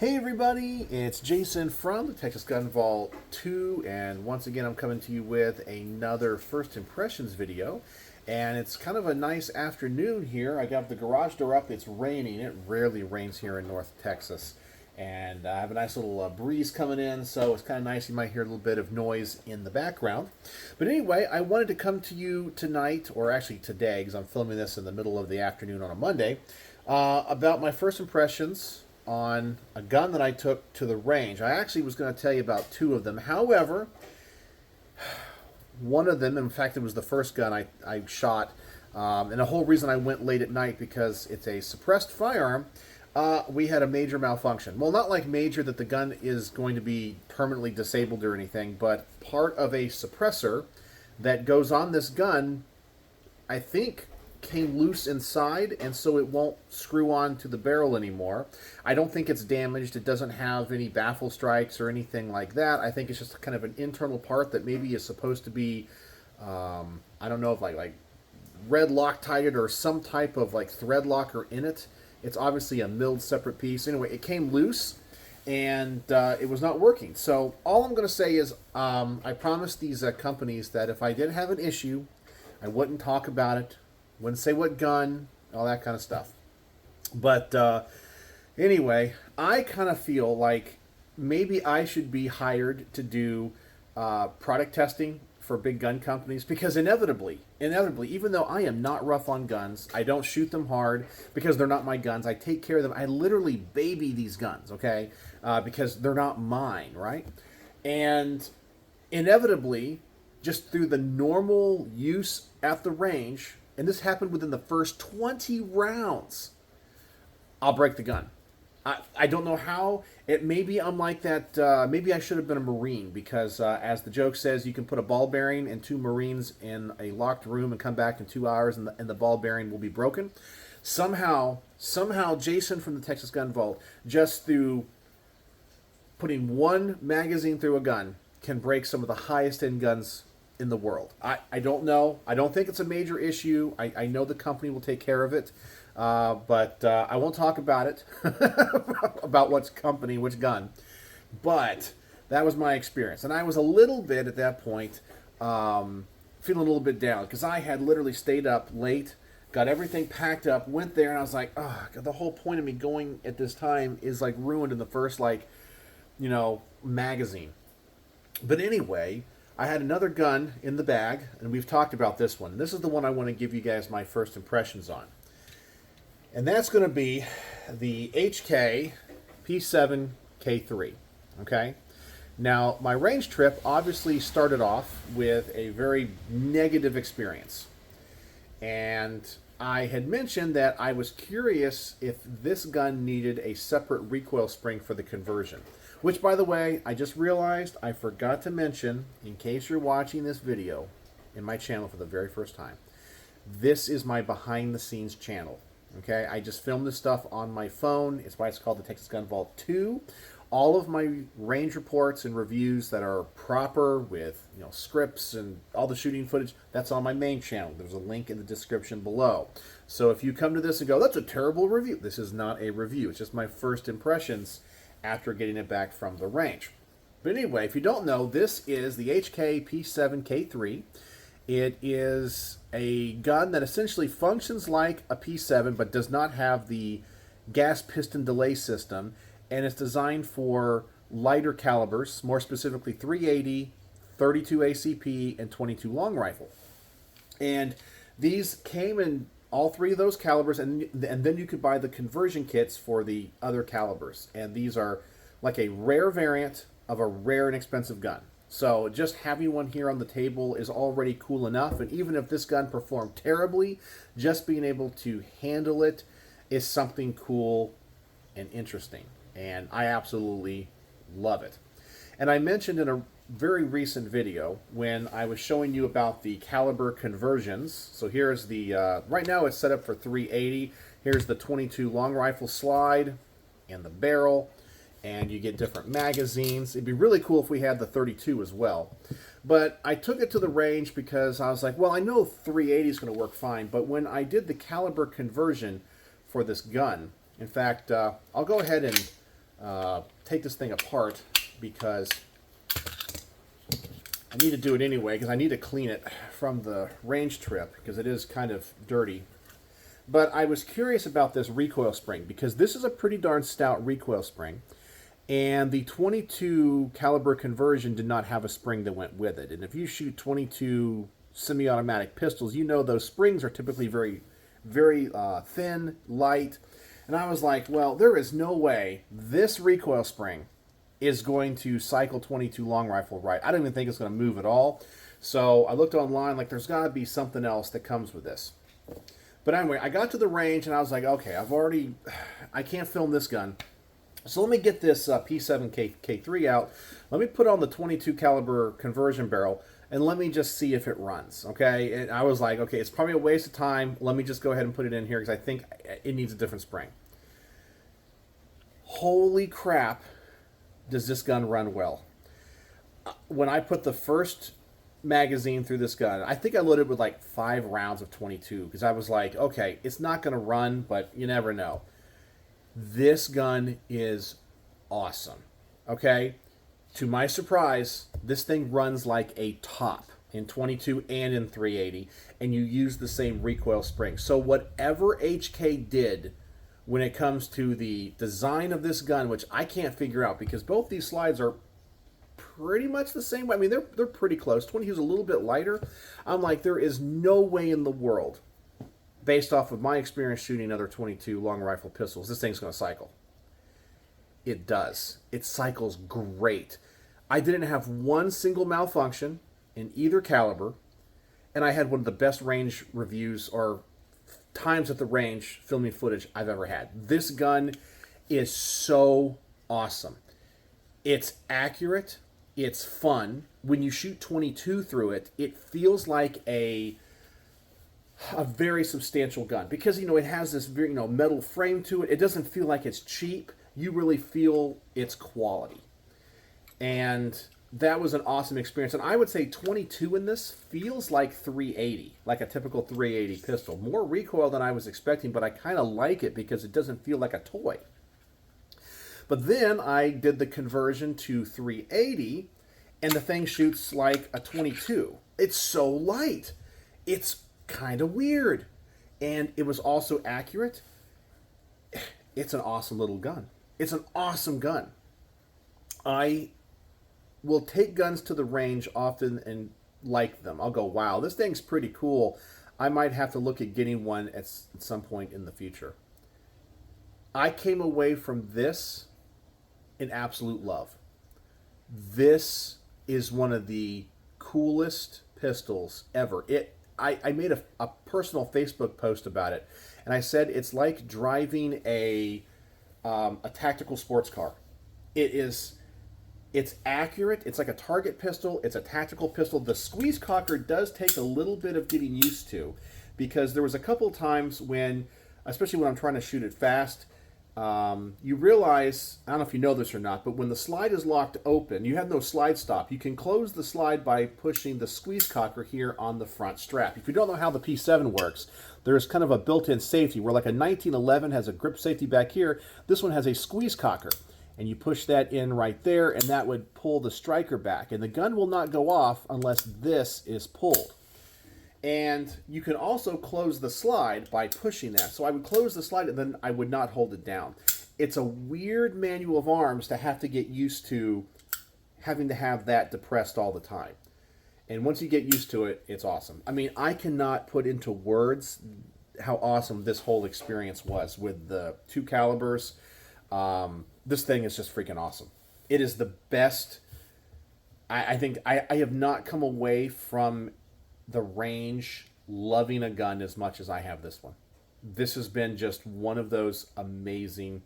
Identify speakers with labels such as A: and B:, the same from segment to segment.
A: Hey everybody, it's Jason from the Texas Gun Vault 2, and once again I'm coming to you with another first impressions video. And it's kind of a nice afternoon here. I got the garage door up, it's raining. It rarely rains here in North Texas. And I have a nice little breeze coming in, so it's kind of nice. You might hear a little bit of noise in the background. But anyway, I wanted to come to you tonight, or actually today, because I'm filming this in the middle of the afternoon on a Monday, about my first impressions on a gun that I took to the range. I actually was going to tell you about two of them. However, one of them, in fact, it was the first gun I shot, and the whole reason I went late at night because it's a suppressed firearm. We had a major malfunction. Well, not like major that the gun is going to be permanently disabled or anything, but part of a suppressor that goes on this gun, I think, came loose inside, and so it won't screw on to the barrel anymore. I don't think it's damaged. It doesn't have any baffle strikes or anything like that. I think it's just kind of an internal part that maybe is supposed to be, I don't know if like red Loctited or some type of like thread locker in it. It's obviously a milled separate piece. Anyway, it came loose, and it was not working. So all I'm going to say is I promised these companies that if I did have an issue, I wouldn't talk about it. Wouldn't say what gun, all that kind of stuff. But anyway, I kind of feel like maybe I should be hired to do product testing for big gun companies, because inevitably, even though I am not rough on guns, I don't shoot them hard because they're not my guns. I take care of them. I literally baby these guns, okay, because they're not mine, right? And inevitably, just through the normal use at the range, and this happened within the first 20 rounds, I'll break the gun. I don't know how. Maybe I'm like that. Maybe I should have been a Marine, because as the joke says, you can put a ball bearing and two Marines in a locked room and come back in 2 hours, and the ball bearing will be broken. Somehow, Jason from the Texas Gun Vault, just through putting one magazine through a gun, can break some of the highest end guns in the world. I don't know. I don't think it's a major issue. I know the company will take care of it, but I won't talk about it, about which company, which gun. But that was my experience. And I was a little bit, at that point, feeling a little bit down, because I had literally stayed up late, got everything packed up, went there, and I was like, oh, God, the whole point of me going at this time is like ruined in the first, magazine. But anyway, I had another gun in the bag, and we've talked about this one. This is the one I want to give you guys my first impressions on. And that's going to be the HK P7K3, okay? Now, my range trip obviously started off with a very negative experience. And I had mentioned that I was curious if this gun needed a separate recoil spring for the conversion. Which, by the way, I just realized I forgot to mention, in case you're watching this video in my channel for the very first time. This is my behind-the-scenes channel, okay? I just filmed this stuff on my phone. It's why it's called the Texas Gun Vault 2. All of my range reports and reviews that are proper with, scripts and all the shooting footage, that's on my main channel. There's a link in the description below. So if you come to this and go, that's a terrible review, this is not a review. It's just my first impressions after getting it back from the range. But anyway, if you don't know, this is the HK P7K3. It is a gun that essentially functions like a P7 but does not have the gas piston delay system, and it's designed for lighter calibers, more specifically 380, 32 ACP, and 22 long rifle. And these came in all three of those calibers, and then you could buy the conversion kits for the other calibers. And these are like a rare variant of a rare and expensive gun. So just having one here on the table is already cool enough. And even if this gun performed terribly, just being able to handle it is something cool and interesting. And I absolutely love it. And I mentioned in a very recent video when I was showing you about the caliber conversions. So here's the, right now it's set up for 380. Here's the 22 long rifle slide and the barrel, and you get different magazines. It'd be really cool if we had the 32 as well. But I took it to the range because I was like, well, I know 380 is going to work fine, but when I did the caliber conversion for this gun, in fact, I'll go ahead and take this thing apart because I need to do it anyway because I need to clean it from the range trip because it is kind of dirty. But I was curious about this recoil spring because this is a pretty darn stout recoil spring. And the 22 caliber conversion did not have a spring that went with it. And if you shoot 22 semi-automatic pistols, you know those springs are typically very, very thin, light. And I was like, well, there is no way this recoil spring is going to cycle 22 long rifle right. I don't even think it's going to move at all. So I looked online, like there's got to be something else that comes with this. But anyway, I got to the range and I was like, okay, I can't film this gun. So let me get this P7K3 out. Let me put on the 22 caliber conversion barrel and let me just see if it runs, okay? And I was like, okay, it's probably a waste of time. Let me just go ahead and put it in here because I think it needs a different spring. Holy crap, does this gun run well. When I put the first magazine through this gun, I think I loaded with like 5 rounds of 22 because I was like, okay, it's not going to run, but you never know. This gun is awesome, okay? To my surprise, this thing runs like a top in 22 and in 380, and you use the same recoil spring. So whatever HK did when it comes to the design of this gun, which I can't figure out because both these slides are pretty much the same. I mean, they're pretty close. 22 is a little bit lighter. I'm like, there is no way in the world, based off of my experience shooting other 22 long rifle pistols, this thing's going to cycle. It does. It cycles great. I didn't have one single malfunction in either caliber, and I had one of the best range reviews or times at the range filming footage I've ever had. This gun is so awesome. It's accurate. It's fun. When you shoot 22 through it, it feels like a very substantial gun because it has this very metal frame to it. It doesn't feel like it's cheap. You really feel its quality, and that was an awesome experience. And I would say 22 in this feels like 380, like a typical 380 pistol. More recoil than I was expecting, but I kind of like it because it doesn't feel like a toy. But then I did the conversion to 380, and the thing shoots like a 22. It's so light. It's kind of weird, and it was also accurate. It's an awesome little gun. It's an awesome gun. I will take guns to the range often and like them. I'll go, wow, this thing's pretty cool. I might have to look at getting one at some point in the future. I came away from this in absolute love. This is one of the coolest pistols ever. I made a personal Facebook post about it, and I said it's like driving a tactical sports car. It's accurate. It's like a target pistol. It's a tactical pistol. The squeeze cocker does take a little bit of getting used to because there was a couple times when, especially when I'm trying to shoot it fast, you realize, I don't know if you know this or not, but when the slide is locked open, you have no slide stop. You can close the slide by pushing the squeeze cocker here on the front strap. If you don't know how the P7 works, there's kind of a built-in safety where like a 1911 has a grip safety back here. This one has a squeeze cocker, and you push that in right there, and that would pull the striker back. And the gun will not go off unless this is pulled. And you can also close the slide by pushing that. So I would close the slide and then I would not hold it down. It's a weird manual of arms to have to get used to having to have that depressed all the time. And once you get used to it, it's awesome. I mean, I cannot put into words how awesome this whole experience was with the 2 calibers. This thing is just freaking awesome. It is the best. I think I have not come away from the range loving a gun as much as I have this one. This has been just one of those amazing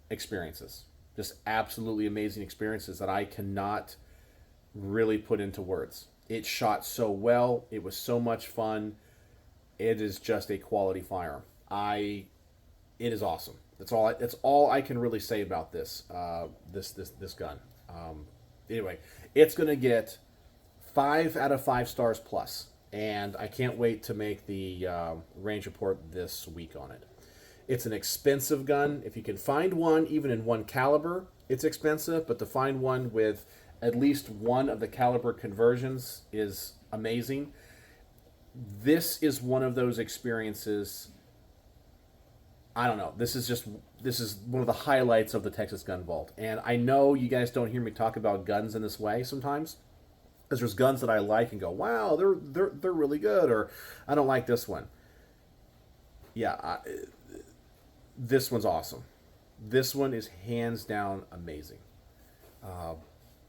A: experiences. Just absolutely amazing experiences that I cannot really put into words. It shot so well. It was so much fun. It is just a quality firearm. It is awesome. That's all I can really say about this this gun. Anyway, it's going to get 5 out of 5 stars plus, and I can't wait to make the range report this week on it. It's an expensive gun. If you can find one, even in one caliber, it's expensive. But to find one with at least one of the caliber conversions is amazing. This is one of those experiences. I don't know. This is one of the highlights of the Texas Gun Vault. And I know you guys don't hear me talk about guns in this way sometimes, because there's guns that I like and go, wow, they're really good, or I don't like this one. Yeah, this one's awesome. This one is hands down amazing.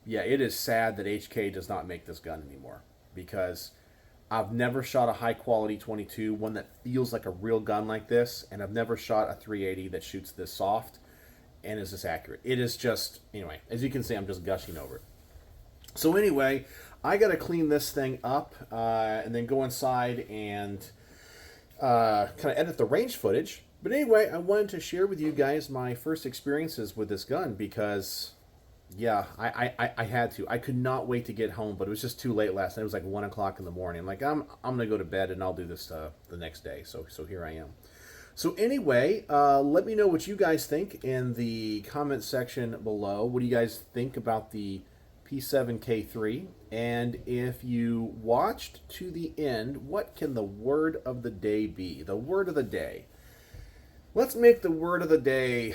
A: Yeah, it is sad that HK does not make this gun anymore, because I've never shot a high quality 22, one that feels like a real gun like this, and I've never shot a 380 that shoots this soft and is this accurate. It is just, anyway, as you can see, I'm just gushing over it. So anyway, I got to clean this thing up and then go inside and kind of edit the range footage. But anyway, I wanted to share with you guys my first experiences with this gun because, yeah, I had to. I could not wait to get home, but it was just too late last night. It was like 1 o'clock in the morning. Like, I'm going to go to bed and I'll do this the next day. So here I am. So anyway, let me know what you guys think in the comment section below. What do you guys think about the P7K3? And if you watched to the end, what can the word of the day be? The word of the day. Let's make the word of the day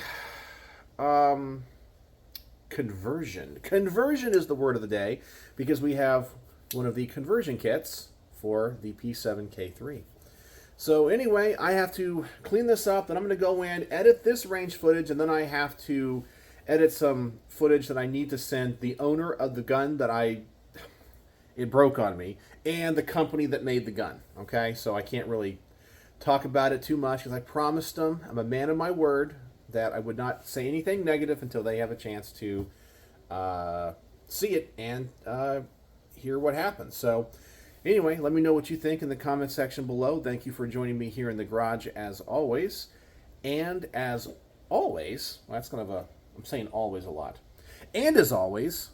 A: conversion. Conversion is the word of the day because we have one of the conversion kits for the P7K3. So anyway, I have to clean this up, then I'm going to go in, edit this range footage, and then I have to edit some footage that I need to send the owner of the gun that it broke on me, and the company that made the gun. Okay, so I can't really talk about it too much because I promised them, I'm a man of my word, that I would not say anything negative until they have a chance to see it and hear what happens. So anyway, let me know what you think in the comment section below. Thank you for joining me here in the garage as always. And as always, well, that's kind of I'm saying always a lot. And as always,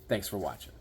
A: thanks for watching.